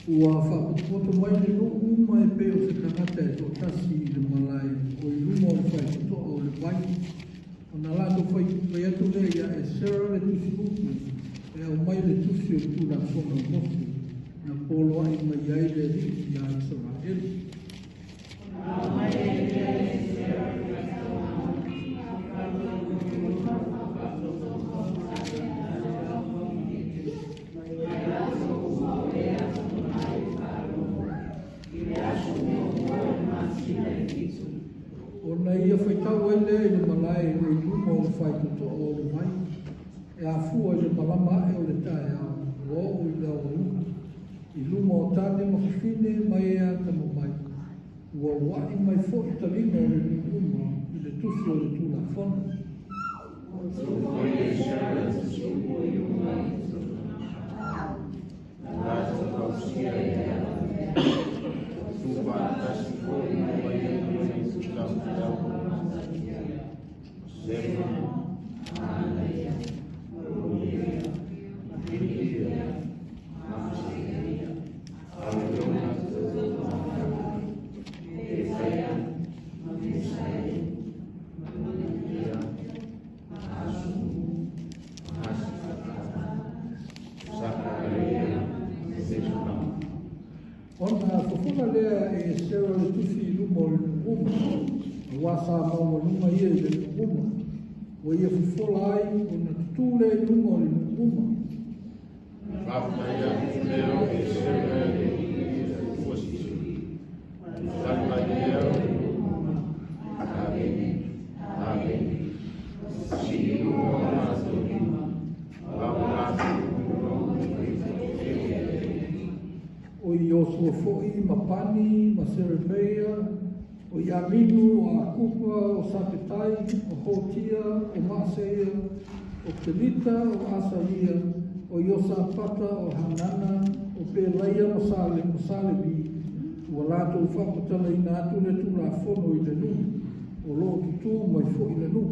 Ua whakapoto mai le no uma e peo se tangata e tō tasi i le malai o I luma o le whai to o le wai o na lato whai atu le ia e sera le tusi upu e au mai le tusi o tūna whona o mosu na polo ai mai ai le riki ia e sora ele au mai e ia e sera le ona ia whaitau ele I le malai o I luma o le whai to o le mai e a fua I le malama e o le tae a o I le o luma I luma o tane ma whiwhine mai e a tamo mai ua wai mai fo I talina o le luma I le tusi o le tūna whona Ona fofona lea e sera le tusi I luma o le uma wasa maua luma ia I le uma o ia fofola ai o na tutule I luma o le uma Whapa ia leo e sera le tuasi Whapa ia Amen Si luma o I osu fo'i ma pani, ma serebeia, o I aminu, a kupa, o sapetai, o hotia, o maseia, o telita, o asalia, o I osa pata, o hanana, o pelaia, o sale bi, o lato o whakatala I nā tune tūna whono I le nu, o lo tutu mai fo'i le nu.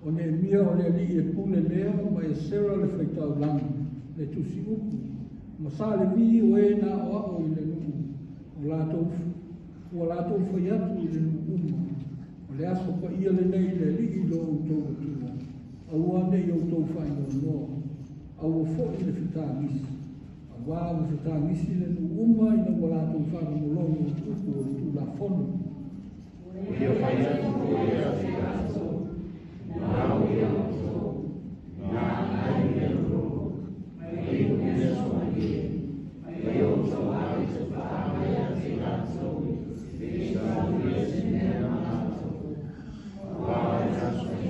O ne mia o le li e pule lea ma e sera le whaitau langa, le tusi upu. Ma sa le vi o e na o ao I le nuku, o lātou whai atu I le nuku uma. O le aso pa ia le nei le li I lo o tau atua. Aua nei o tau whai no noa. Aua fo I le whita misi. Awa o whita misi le nuku uma I na o lātou whai no longo upu o le tū la whono. Ia whai atu o le atu. Now we are told, now I know, I will so again. I also have to find a soul, this is in their heart. Why has to be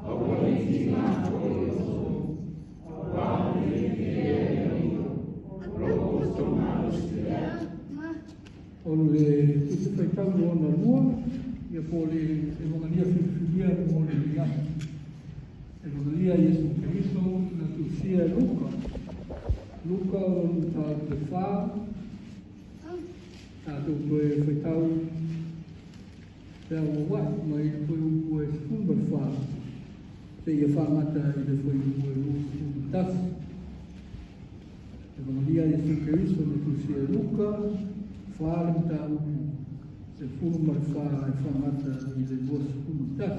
a way not for soul? Why did you roll so much there? Only to the fatal one alone. Ia pole evangelia filia mo le ia evangelia Yesu Cristo na tusia Luca o ta te fa ta tu foi feitau te o wa mai foi o segundo fa te ia fa mata ele foi o tas evangelia Yesu Cristo na tusia Luca fa ta o se pulu marfa e whamata I le luas pulu tas.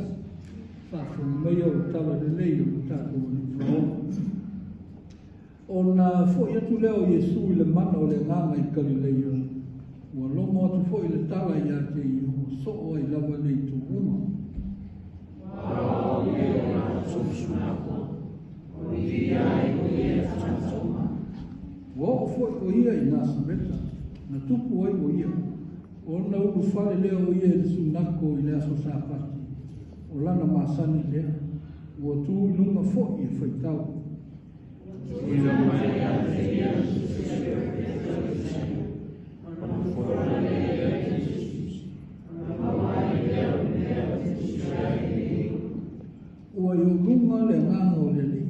Whawhong mea o tala le lei o tātou ni whaonga. O nā fwoi atu leo Iesu I le mana o le nganga I Galilea. Ua longo atu fwoi le tala I ate I o soo ai lava nei tu uma. Wao ia o nā susunako. O ia I o ia tansoma. Wao fwoi o ia I nā sameta. Na tupu ai o ia. O na ulu whale leo ia I sunako I le aso sāpati. O lana masani lea. Ua tū nunga fwoi I whaitau. Ila mai a te ia ua I o lunga le nganga o le li.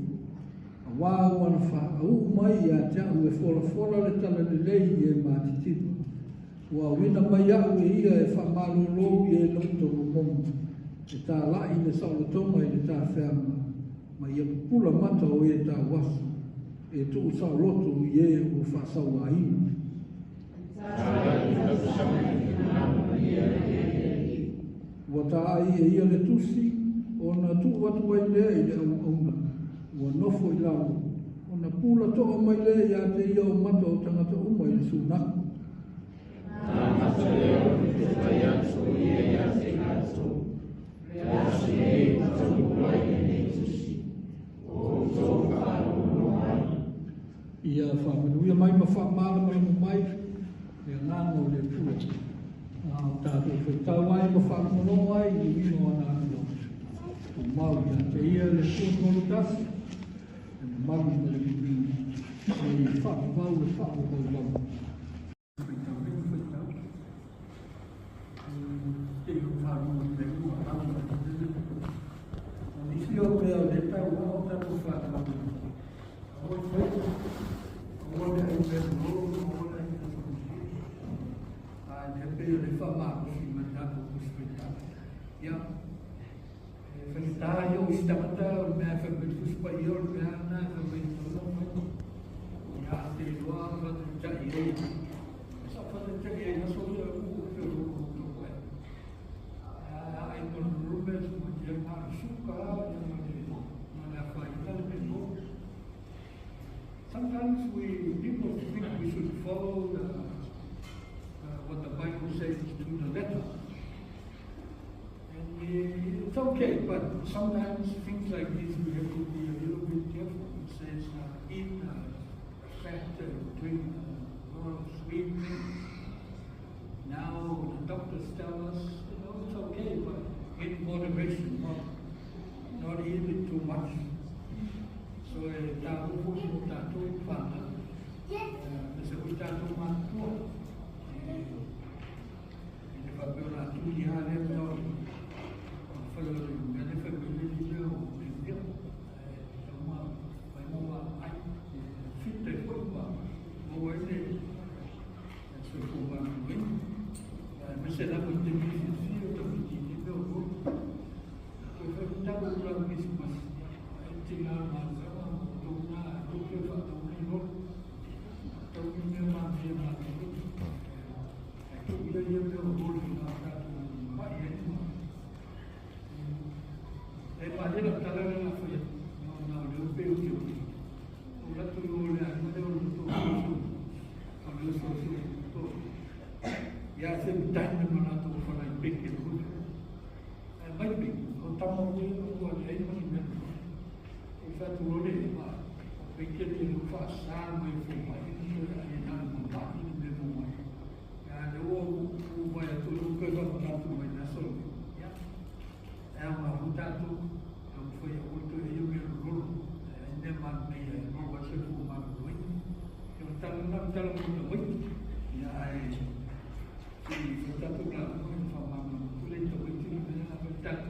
A wā wana wha au mai a te au e whola le tala le lei e mātitipu. Ua wina mai au e ia e wha malolo I e lauto rumonga. E tā lai le saulotonga I le tā wheama. Ma ia pula mata o e tā wasu. E tu sauloto I e o whasau a ina. Ua tā ai e ia le tusi. O na tu watu ai lea I le au auna. Ua nofo I lau. O na pula toa mai lea I a te ia o mata o tangata uma I le sunaku. Tāmata leo I te tai atu I e a te kato. Lea si e tau mai e ne tusi. O tō whāro no mai. Ia whamanuia mai ma whamala mai mo mai. Lea ngāngo le pua. Tātou whaitau ai ma whamanuia ai I wino ana anu. O mau ia te ia le kōtoro tasi, e mau ia le kipini, e whakavau le whakavau lau. Whaitau, whaitau. Te o whānua te ua anga. O nisi o mea le tau ao tatu whakavau. O whaitau. O le au te roro, o le au te roro. A le peo le whamako si matako kuspetau. Ia. Tayo istamata mea fabrikus pa ior mea na fabrikus ya te doa fabrikus ior sa fabrikus ior na so ya ku ai con rubes ya ma suka ya na fabrikus no. Sometimes people think we should follow what the Bible says to the letter. It's okay, but sometimes things like this we have to be a little bit careful. It says eat fat, drink sweet things. Now the doctors tell us, it's okay, but in moderation, not eat it too much. So tahu pun tahu fana, sebut tahu matua. Ini bagaimana tu dia ada Kalau ada family dia, dia sama mau ai fit de forma, mau ini sesuatu yang misalnya untuk bisnis atau bisnis itu, kalau kita bukan bisnis, tinggal masa untuk faktor itu, atau memang dia itu dia boleh nak e pare la tala na foi no le peu que o la tu le anu de o to o le so to ya se tan no na to for like big it good e mai big o tamo ni o le no ni o fa tu le ma big que ni fa sa mai fu mai ni na mo ta ni de mo mai ya de o vai tu que va ta tu mai na so ya é uma vontade então foi muito eu me orgulho ainda mais meia não vai ser uma muito eu estava muito e aí se vontade para muito falar muito lento muito na vontade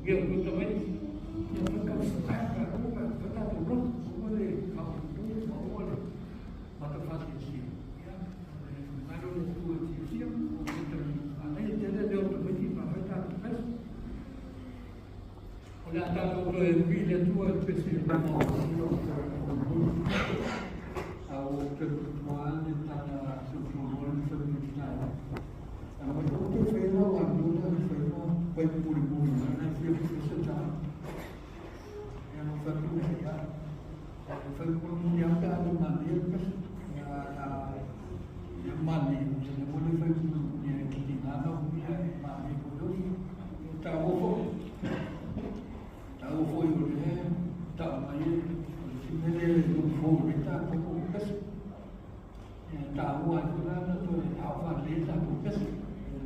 eu também eu nunca estava vontade pronto como ele mata fácil assim mas eu estou aqui além de eu também para vontade la tanto vile tua specificamente a o che quando sta sul fondo sul finale a molto pai puri na fia se já não foi tudo já foi por mundial da maneira ya mani jadi boleh foi dia kita nak dia mani bodoh tahu foi oleh tak mai sebenarnya foi kita tu kes tahu aku lah tu awal dia tak tu kes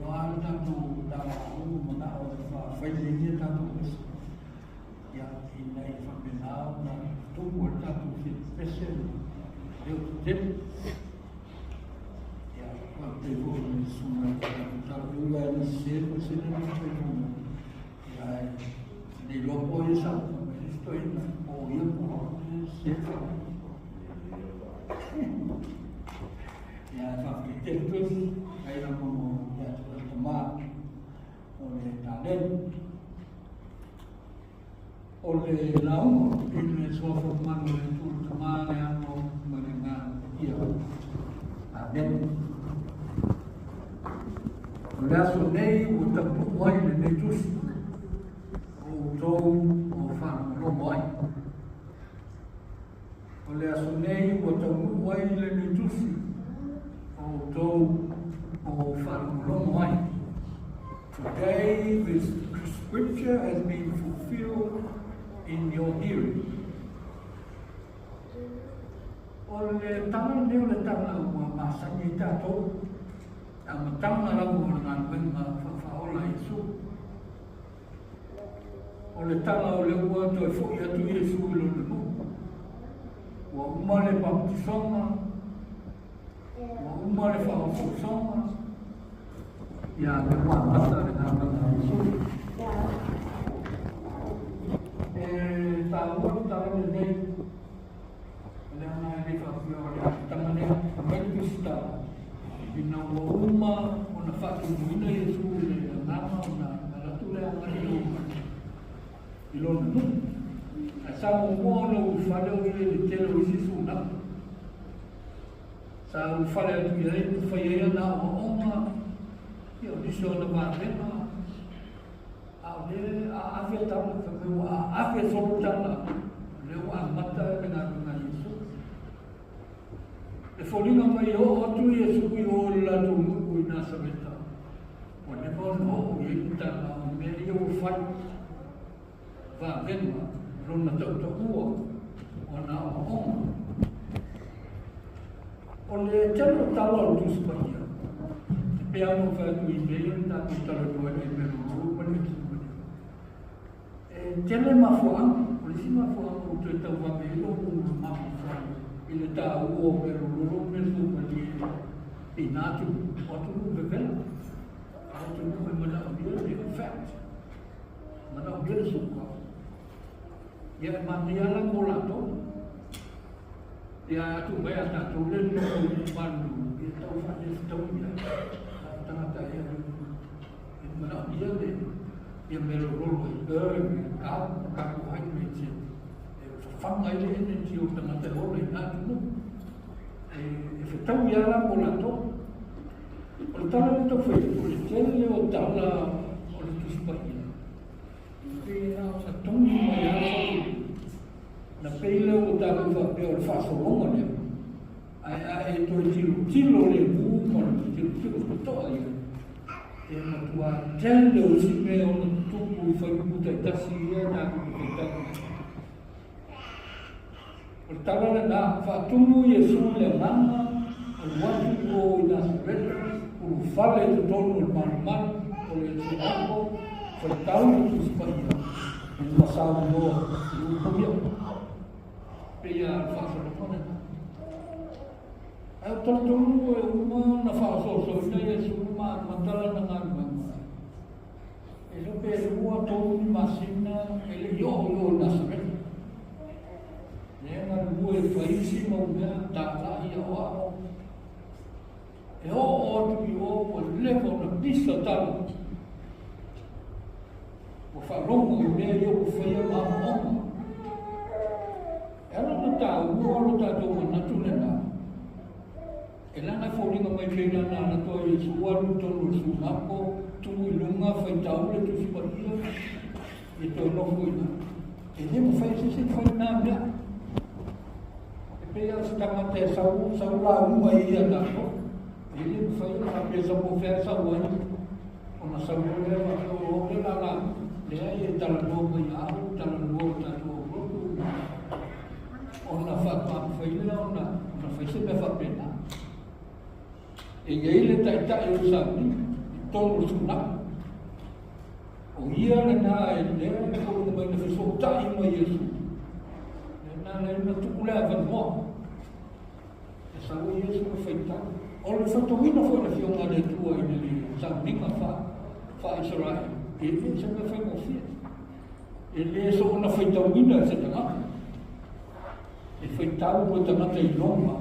luar tak tu tahu mana orang fai dia tak tu kes ya ini benar na tu buat tak tu special dia tip ya waktu itu semua kalau juga ni sih não foi ya di luar pun sama estou indo ou eu por sempre ya fakir terus saya mau ya teman oleh talent oleh laum ini sua forman oleh teman yang mau mendengar dia talent oleh sunai untuk buat ini terus o fan lo moi oleh sunai untuk buat ini terus o fan lo moi. Today this scripture has been fulfilled in your hearing. Oleh tangan dia oleh tangan masa kita tu, ang tangan lang dengan faola Yesus. Oleh tangan oleh buat tu fu ya tu Yesus lo dulu. Wa umale baptisma, wa umale faola ya depan masa dengan Yesus. Tahun ini dengan tangan yang berkusta bina rumah menafak dunia Yesus nama na tu yang ilon tu sa mo lo falo ni telo Yesus na sa falo tu ya faya na oma yo diso na ba Afia tahu semua, afia solutan lewat mata dengan Yesus. Efolinga mai o tu Yesus yo la tu ku na sabeta. Wane pon o yita na me yo fat. Va venma, rona to o ona o. Ole chalo talo tu spania. Piano fa tu ideia na tu talo tu e me ru Tele mafuang, polisi mafuang untuk tahu apa itu mafuang. Ile tahu o berulur mesu bagi inatu, waktu itu berbeda. Waktu itu mana dia di fact, mana dia suka. Ya mana lah mula tu, ya tu bayar tak tulen mandu, dia tahu faham tahu dia, tengah ya mana dia ni. Yang berulur kau hai mesin, faham lagi ini jiu tengah teror ini tu, tahu ya lah pola tu, kalau tahu itu boleh jadi orang tahu oleh tu sebabnya, dia satu ni ya nak pilih orang tahu apa fasa orang ni, itu jiu le bukan jiu betul ya. Yang tua jauh si meon tubuh fakultas tasya nak kita. Pertama nak fatumu Yesus le nama alwatu o nasret urufale tu tolu marman oleh siapa pertama tu supaya masa mo punya pria fasa mana. Atau tolu rumah nafas sosial Yesus rumah mantala dengan mana. Ele perua tolu masina ele yo nasret. Dengan dua faisi maunya tak lagi awak. Tu boleh kau bisa tahu. Wafarong ini yo faya mamong. Ela tahu tahu mana tu lena. Ela na fori no mai fena na to Yesu waru to Yesu mako tu lunga nga fai tau le tu si paria e to no fuina e ne mo fai se fai na mea e pe a sta te sau la uma ia da no e ne fai a pe sa mo fe sa una ona sa mo le o le la le ai ta la no mai a ta la no ta no ona fa pa fai le ona fai se me fa pena e ele ta eu sabe tolu suna o ia na ele ko no mai fe so ta i mai Yesu na na tu kula va mo e sa o Yesu me feita o le fatomina foi na fiona de tua ele sa ninga fa Israel e se me fai mo fi ele so na feita winda se tanga e feita o tanga i Roma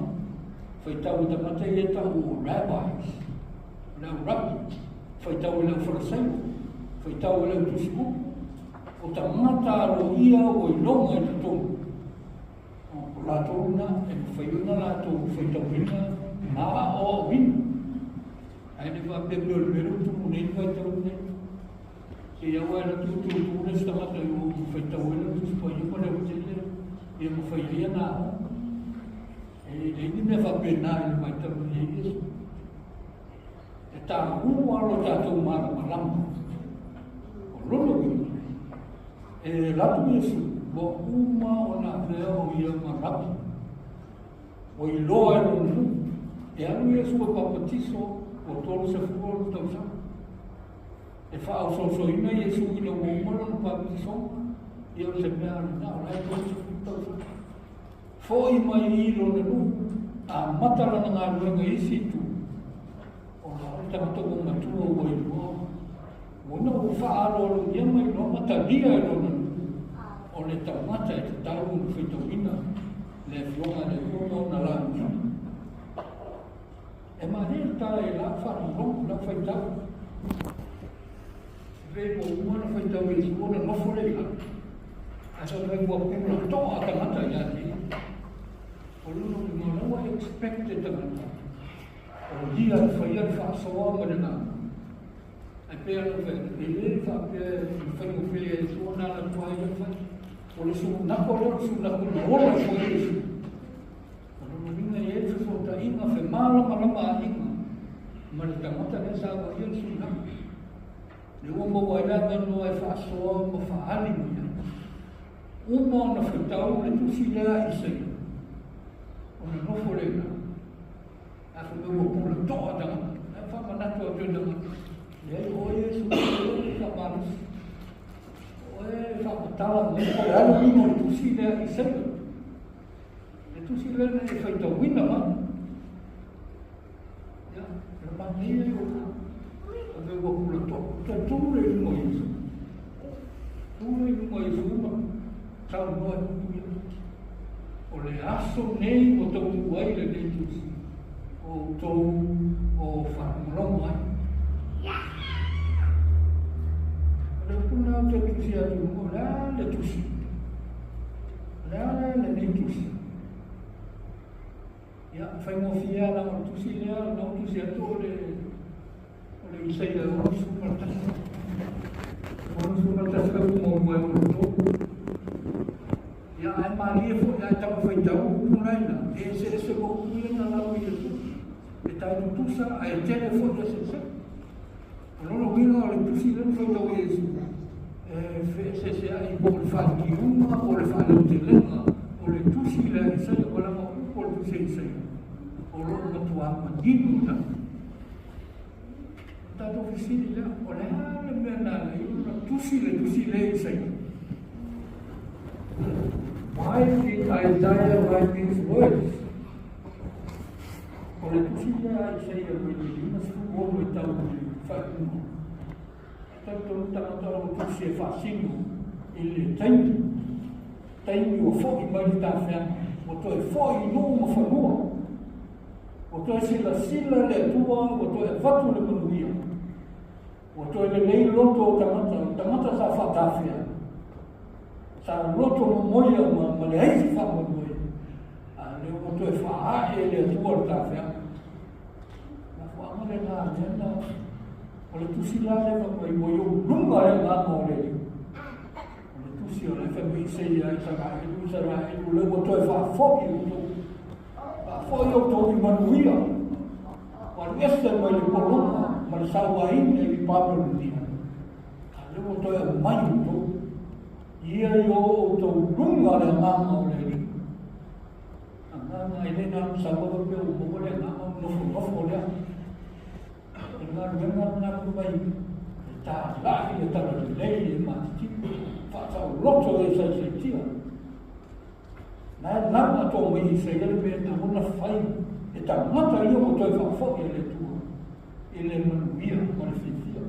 feita o tanga i ta o rabbis na rabbi feita o le fariseu feita o le tusiku o tangata ro ia o i longa i tonu o la tona e feina la tonu feita o ina ma o win ai ne va pe pe o tu nei vai te ne se ia wa la tu ne sta mata o feita o le tusiku i ko le o te e mo feia na e ni me va pe na i vai te ne ta uma lo ta tu mar malam o lolo ni e la tu Yesu bo uma ona veo ia marap o i loa no e anu Yesu o papatiso o tolo se fu to sa e fa o so ina Yesu i lo uma no papatiso e o se mea na la to se fu to sa foi mai i lo no a matala na ngalo ngai situ tama toko matua o i mo no o whaaro ia mai no mataria o le taumata e te tau no whitawina le fionga le kono na la e ma rea ta e la whaaro la whaitau ve mo umana whaitau e suona nofo le la a sa ve mo pula toa tamata ia ni o luno ki mo nawa expected tamata o dia foi a faça o homem na a pela ele fa foi o filho de uma na tua ilha o isso na colher isso na colher foi isso quando não vinha ele foi o tainha foi mala mas estamos também sabe isso não eu vou olhar no é faço o homem fa ali uma na fetal ele tu se lá isso aí não foi aku mau pulang toh ada, apa mana tu ada dengan, dia oye sudah kabar, oye kabar tahu, kalau ini tu sih dia isep, itu sih dia ni fight win nama, ya, lepas ni aku mau pulang toh, tu lagi mau itu, mah, tahu mau itu, oleh asal ni untuk buat lagi tu. O tau o whakamronga. Ora puna o te tusi atu mo, la le tusi. La le ne tusi. Ya, fai mo fia la o tusi lea, la o tusi atu o le isai la o sumartasa. O sumartasa ka mo mo e o to. Ya, ai maria fo, ai tau fai tau, punaina. E se mo kuina la o Yesu. E tai tusa a e telefone se se non vino le tusi non foi do Yesu se ai por fa di uma o le fa lo telena o le tusi le sai o la mo por tu sei o lo no tua mandino ta do fisili la o le mena le tusi le sai why did Isaiah write these words? O le tusila i sei a wili, mas o e tau whakumu. Tanto tamata o tusi e whasinu, i le taimi o fōi mai ta whea, o to e fōi nō ma whanua. O to e sila le tua, o to e whatu le manuia. O to e le nei loto o tamata sa whatawhea. Sa loto no moia ma le aisi whamoia. O to e wha e le tua o ta whea. Le nga mena o le tusi la le mai mo yo lunga le nga mo le o le tusi o le fa mi se ya sa ra e le mo to fa fo ki to fa fo yo to ki manuia o le este mo le polonga ma le sa wa in e pa pro ni le mo to e mai to ia yo to lunga le nga mo le nga ile na sa mo pe o mo le nga mo no le nga ku mai ta la ile ta le ma ti fa sa roto e sa se tia na to mo i se ele me na una fai e ta mata io mo to fa fo ele tu ele mo via mo le fia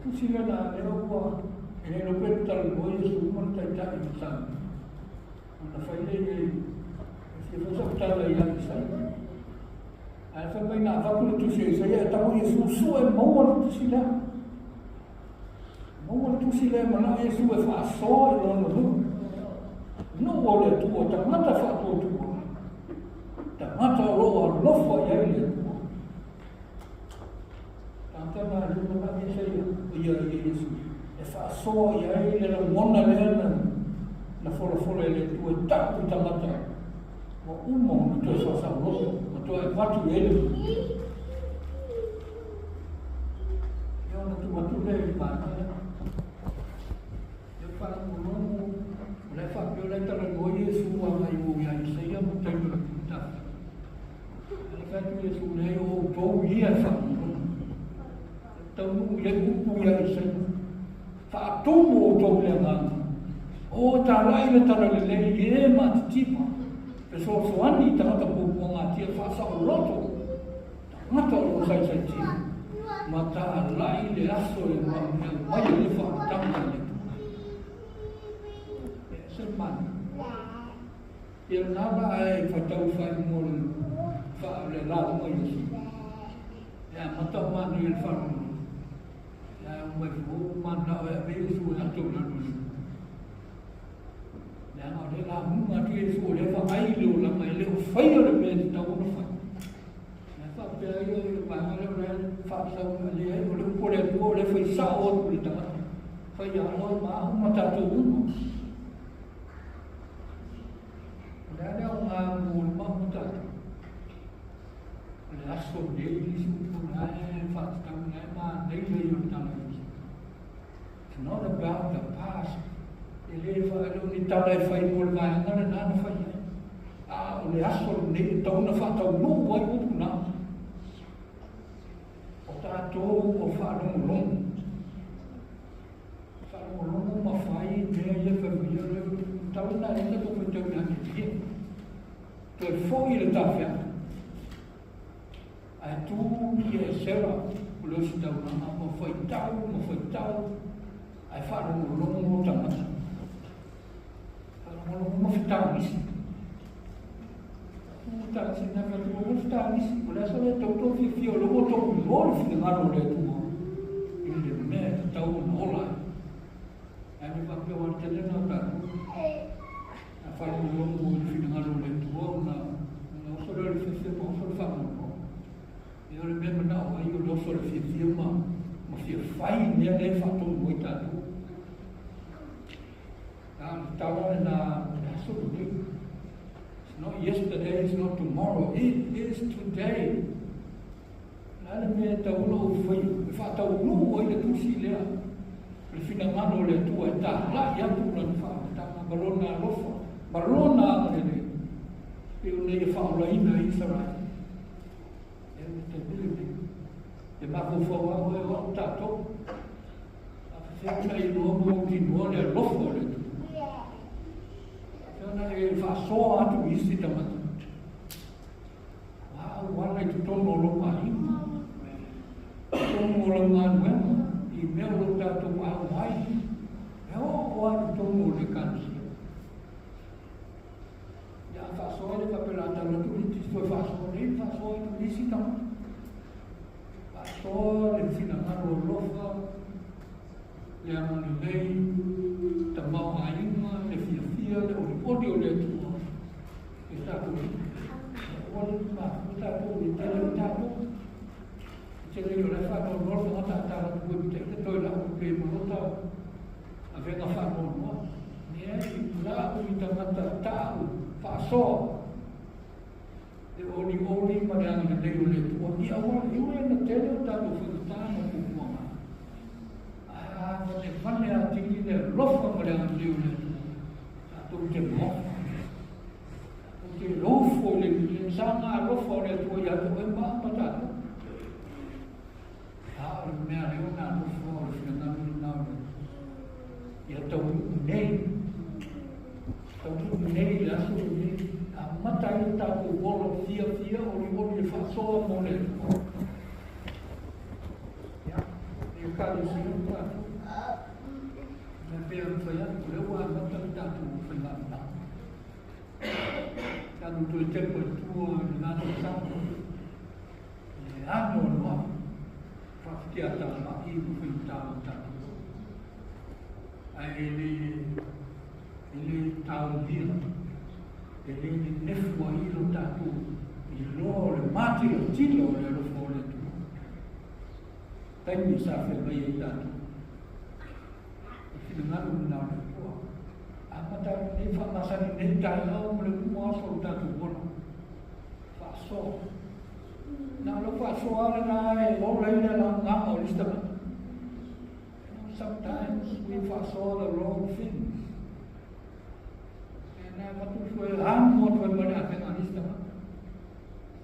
tu si le na le o ele lo pe ta mo i su mo ta ta i sa na fai le se fa sa ta le ya sa fa mai na fa ku tu se ia ta mo Yesu su e mo tu si la mo tu si la ma na Yesu e fa so e no o le tu o ta mata fa tu ta mata ro lo fo ia le ta na lu na me se ia Yesu e fa so ia le na mona le na fo le tu e ta mata o umo no to sa ro to e fatu ele eu não tu matu le ba eu falo no le fa eu le tara no Yesu wa mai o ya se ia mo te ta le fa tu Yesu le o to ia fa tau ia ku ia se fa tu mo to le ba o ta lai le tara le e ma tipo so ani ta ta po nga ti fa sa roto ma to lo sai sai ti ma ta lai le aso e ma le fa ta ta le se man il na ba ai fa ta fa mo fa le la mo ni ya ma to ma ni fa ya mo ma na be su na to na no le la munga ti su le fa ai lo la mai le fai le me ta uno fa na fa pe io ma le fa sa le po le fai sa o tu ta fa ya no ma ta tu uno la le ma mo ma ta le aso de di su na fa ta ma nei le io ta it's not about the past ele fa lo ni ta dai fai mo la na fai o le aso ni to na fa ta no wa ku na o ta to o fa no ma fai me ye fa mi le ta na ni to ko te na ki to fo ile ta fa a tu ki e sera lo si ta na ma fai ta ai fa no ta na mo fitau isi ta si na ka mo fitau isi o le so le to fi o lo to mo fi na ro le tu ile me ta o no la ai me pa pe o te le na ta a fa mo fi na ro le tu na so le fi po so fa mo io le me na o io lo so le fi ma fi fai ne le fa to mo ta tu it's not yesterday, it's not tomorrow, it is today. Nada me ta uno foi, fa ta uno o le tu si le. Le fina mano le tu e ta la ya tu la fa ta balona lofa. Balona le. Eu ne fa la ina Israel. Te bile. E ma ko fo wa o ta to. A fe ai no mo di no le lofa le. E fa so atu isi tamata wala i tono lo mai tono lo mai i me lo tato mai e o atu tono le kansi ya fa so le fa per andare tu ti sto fa so tu isi tamata fa so le fina mano lo fa le amano lei tamau ainga le fia le odio le tu e sta tu o ma sta tu e te le ta tu te leo le whanau noa wha ngata tāra kua te toi la o pe marota a venga whanau noa. Ni e la o i tangata tāu whaasoa. E oli mareanga na leo le tua. I awa iwe na tele o tātou whakatana kukuanga. Te whane a tiki le lofa mareanga leo le tua. Tātou te mofa. Te lofo le sanga lofa le tua i ato e maa patata. Tāre mea leo nā lofa o le whianganu nāu le. Ia tau nei. Tau nei le aso nei. A matai o tātou wolo fia o le whasoa mo le. Ia, e kāre si o tātou. Me pēr whai atu leo a matai tātou o whaingana. Tātou tui tepo e tua i ngātou tātou. E ano noa. Whaftia tātou i uwhi tātou. Ai ele tātou dira. Ele nefua ilo tātou i loa le mati o tilo le rofo le tu. Taimi sa whengai e tātou. E whina nganu nāu le kua. A mata ne whamasani ne tai au mo le kuma aso tātou bono. Whaso. Nā lo whaso ale nā e o reina la ngama o listama. Sometimes we whaso the wrong things. Na matu foi amo foi mana tengah ni sama.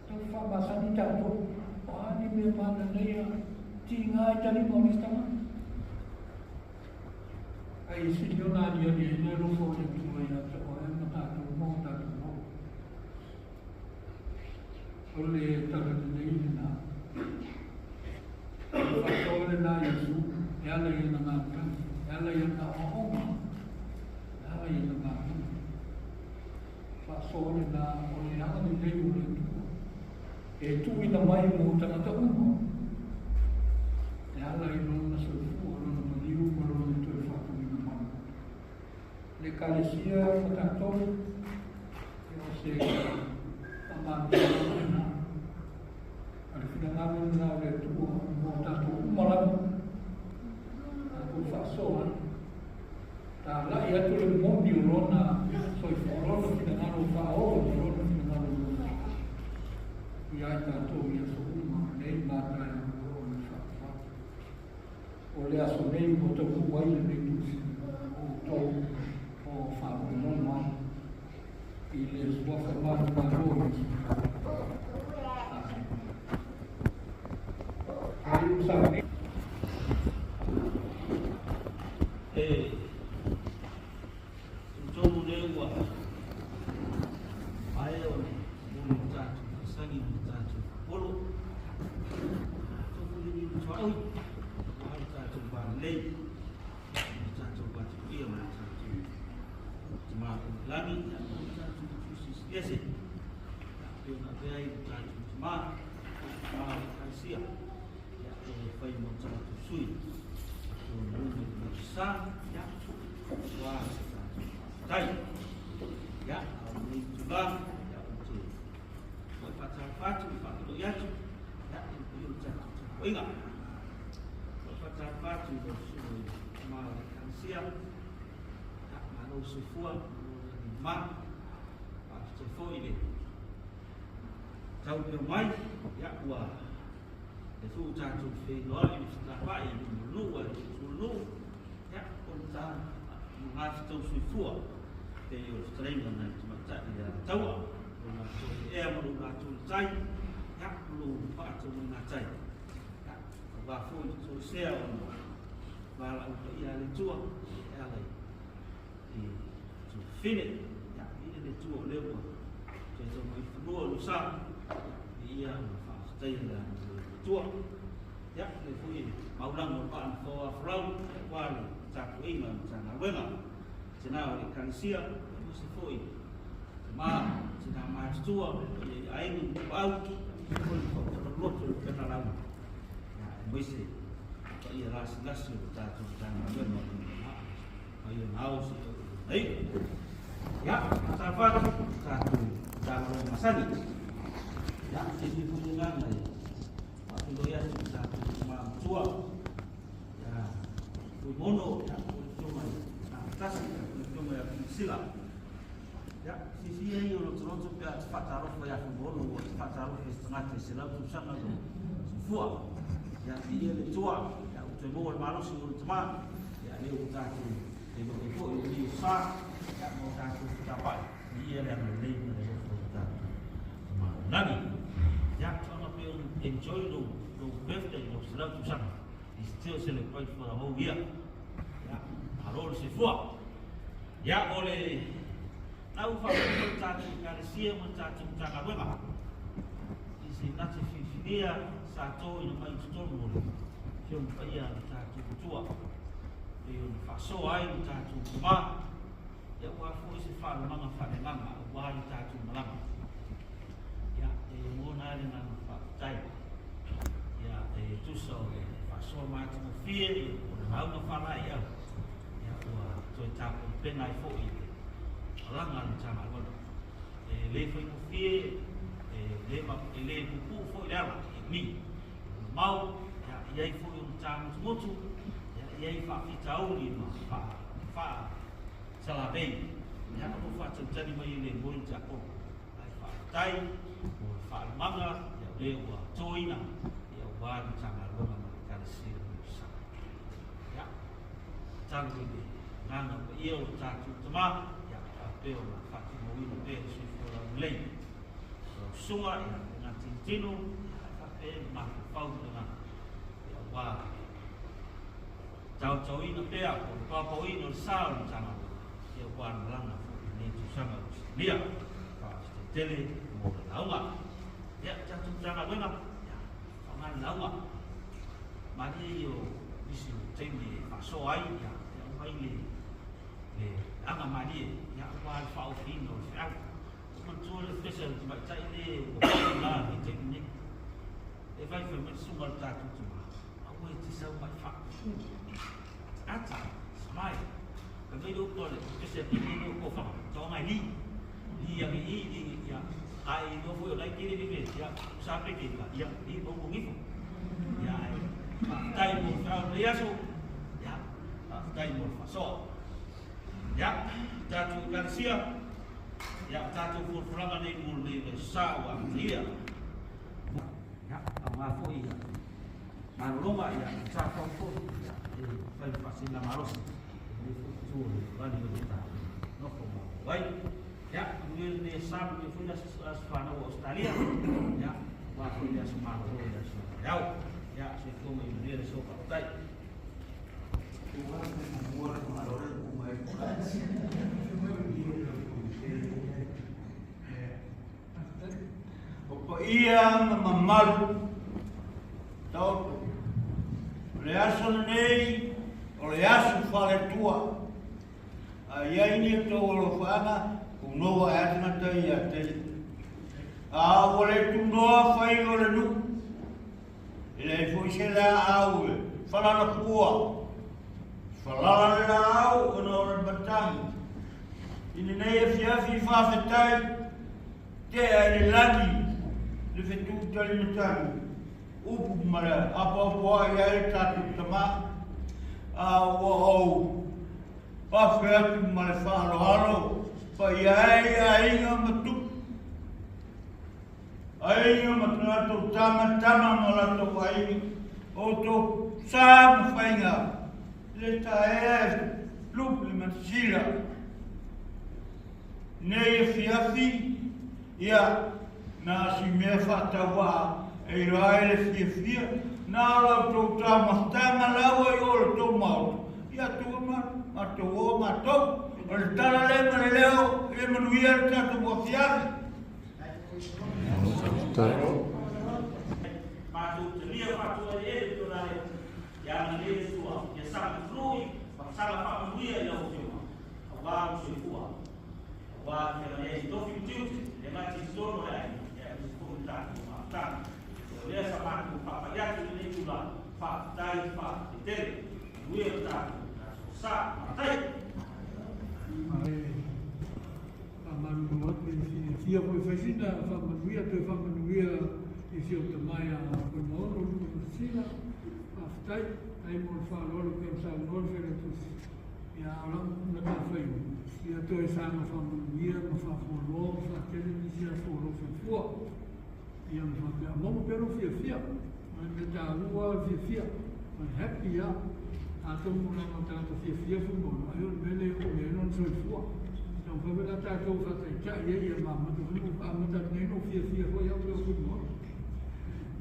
Tu fa masa ni jatuh. Ani me mana ni ya tingai tadi mau ni sama. Ai si yo na dia ni no lo fo ni tu ya tu orang mata tu mau tak tu. Oleh tak ni na. Fa oleh na Yesu ya la ya na kan. Ya la ya na oh. Ya la ya na Whaasore na o le hanga ni leo le tua. E tui na mai mo tangata umo. E ala i lona sa ufua, lona mariu, ma lona i tue whakumi na mana. Le kalesia whakatori, e o se amante na. Ale whina ngāmu na le tua, mo tātou umarama. Tātou whaasora. Tā lai atu le mondi o lona, soi whaorona whina ngāro whaoro, lona whina ngāro lona. I ai tātou i aso uma, nei mātai o le whaapata. O le aso nei mo tau kuwaile nei tusi, o tau o whaapata mai. I le waka mara ngāro i. Ai usang ni. Tau pe mai ya wa e fu ta tu fe no i sta pa i lu wa lu ya on ta ma sto su fu e io streng na ma ta ya tau na tu e ma lu na tu sai ya lu pa tu na sai ya va fu tu se on va la u ya le tu ya le e tu fine ya i le tu le wa che so mai fu lu sa ia whaatai la tua. Ia, le fui maurang o paan fo a frau, wale, taku ima, tana wenga. Tena o le kanisia, musi fui. Ma, tena maa tua, le ainu pau, fui fo loto le kena lau. Ia, muisi, ia lasi o tatu tana wenga. Ia nao si o. Ei, ia, tawhatu, tatu, tana masani. Ya, jadi punya ngai. Waktu Ilo ia si tātou mātua. Ia, kui mono, ia, kui tuma i tasi, kui tuma i sila. Ia, sisi ei o roto pia te whatarofo ia kui mono, o te whatarofo i tangata i sila, tu sanga lo, fua. Ia, i ia le tua, ia, o te moa marosi o te maa, ia, leo o tātou, e mo te po, i o sā, ia, mo tātou whatapai. I ia le anu lei, na le rofo o tātou. Nani, ia, tanga pe on enjoy no birthday no sila tu sanga. He still celebrate for the whole year. Ya, harol se fua. Ya ole na ufa ko tatu karesia mo tatu tanga wema. Isi nati fifinia sa to ina mai stormo. Sio mpaya tatu tua. Io faso ai tatu ma. Ya wa fo isi fa manga fa ngama wa tatu malama. Ya, mo na ina fa tai. Ya, tu so faso ma tu fie o na una fala ia. Ya, wa to tapu pena i fo i. Langa ni chama ngona. Le foi ko fie, le ku fo ia mi. Mau ya ia fo i chama motu. Ya ia fa fitau ni ma fa sala bem. Ya ko fa tani mai le mo i japo. Ai fa tai, o fa manga, ya le wa toina. Wan changa lona kana sir sa ya tangu ni nana ko iyo tatu tama ya apeo na fati mo ino pe si fora lei so sunga ya na tintino ya pe ma pau na ya wa tau ino pe a ko pa ino sa no changa ya wan lana ni tu sanga lia pa tele mo na uma ya tatu changa lona lawa mari yo isi temi faso ai ya mai le anga mari ya wa fa o fino fa man to le fesa ti mai tai le la ni temi e vai fa men suma ta tu tu a wo ti sa mai fa ata mai ka ve do ko le ke se ti ni ko fa to mai ni ya ai no fui olai kiri ni ya sampai kita ya di bongong itu ya tai mo frau liaso ya tai mo faso ya tatu garcia ya tatu furfuranga ni mul ni sawa dia ya ama foi ya maroma ya tatu fo ya fai fasina maros ni tu bani kita no como vai ya ni sam ni fui das fana Australia ya wa fui das malo das ya se como ir so papai o ia mamalu tau le aso nei o le aso fale tua ai ni to lo fana no atna tai ate a ole tu no fai ole nu ele foi chela au fala na rua fala na au no batang ini nei fi fa fetai te ele lagi le fetu tali metan upu mara apa ya ta tama a wo pa fe mara fa lo pai ai matu ai matu tama mala to ai o to sam fainga le tae lup le matsila nei fiafi ya na si me fatawa e rai le fia na la to tama la o to mau ya tu ma to el talale maneleo e manuia tanto bo fiar ma tu teria fa tu e tu la ya ni sua ya sa flui sa la fa manuia ya o tio wa su fua wa ke le to fitu le ma ti sono la ya ku ta le sa ma ku pa ya tu ni tu la fa dai fa te lui ta sa tai Fia foi fascina, fa manuia isi o te mai a konono sila aftai ai mo whanoro ke o sa nol where tusi ia alam na ka whaiu ia toi sanga whamuia ma whafolo whakele nisi a whoro whafua ia ma whapea momo pero fia mai me tā ua fia mai happy ia a tomu na matata fia fumono ai o mele o me non soifua então foi ver a tātou whatai tia ia mamatu himu whamata neno fia hoi au leo fumono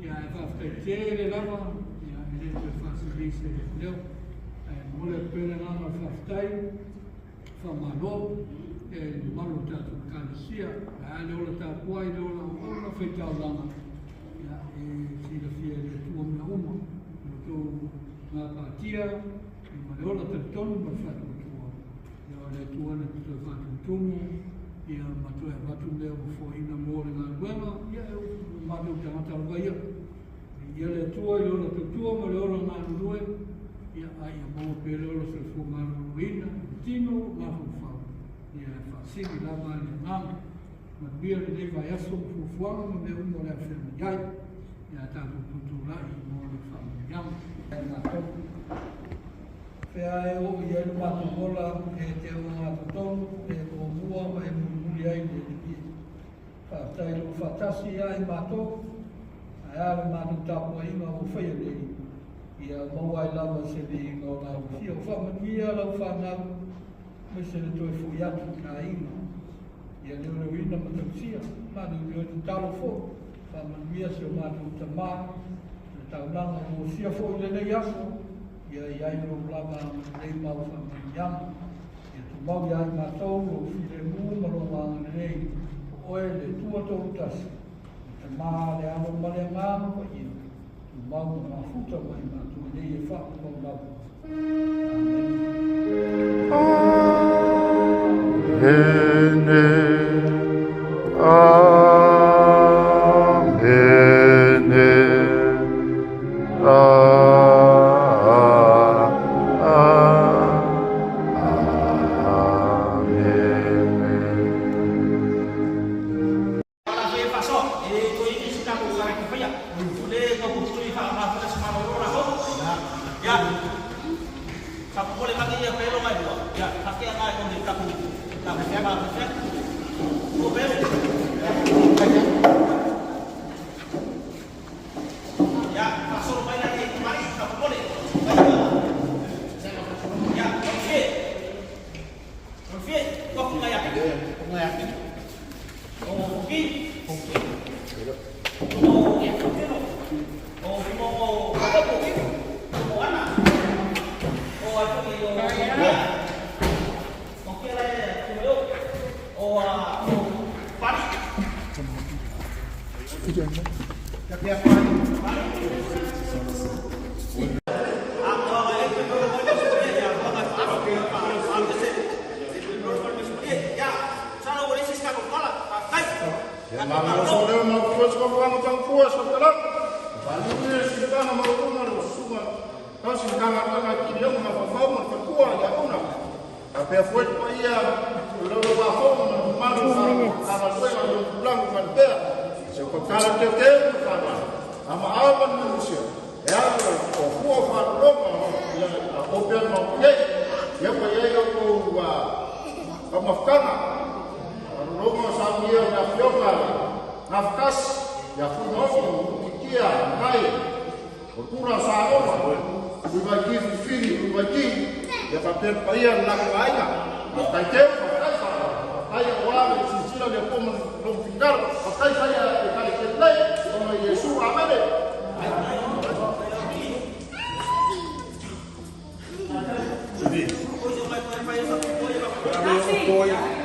ia e whaftai tere lava ia e le te whasurese leo mole pere nama whaftai whamalo e malu tātou kālesia a le ola tā kuai le ola ona whaitau lana ia e sila fia le tua mea uma le tō ngā pātia i ma le ola tātonu ma whatu tua ia le tua na tō whatu tumu ia matu e watu leo fo ina mōre ngā ruenga ia e matu te matau ia ia le tua i ola tātua ma le ola ngā rurue ia ai a mō pere ola se fo ngā ruruina tino ngā whawhau ia e whasiri lama le ngāma ma bia le nei vai aso fufuanga ma me umo le awhena iai ia tātu tuturai mō le whamuyama e ngā toku Pea e o i elu matu mola e te o ngā tonu e o mua ma e mumuri ai le liki. Whaatai lo whatasi ai mato, a ale matu tapua inga o whaia nei. Ia mawai lava se le inga o ngā uwhia. O whamanuia lau whanau, me se le toi fui atu ka inga. Ia leo leo ina matausia, manu leo tu talo fo. Whamanuia se o matu tamā, le taunanga o sia fo i le nei aso. Ia iai no lava nei mau whamaiama. Ia tu mau iai mātou o while mū maronga nei o e le tua tōru tasi. Te mā le ano male ngāma pa ia. Tu mau ngā futa mai mātou nei e whaku mau lau. Gracias.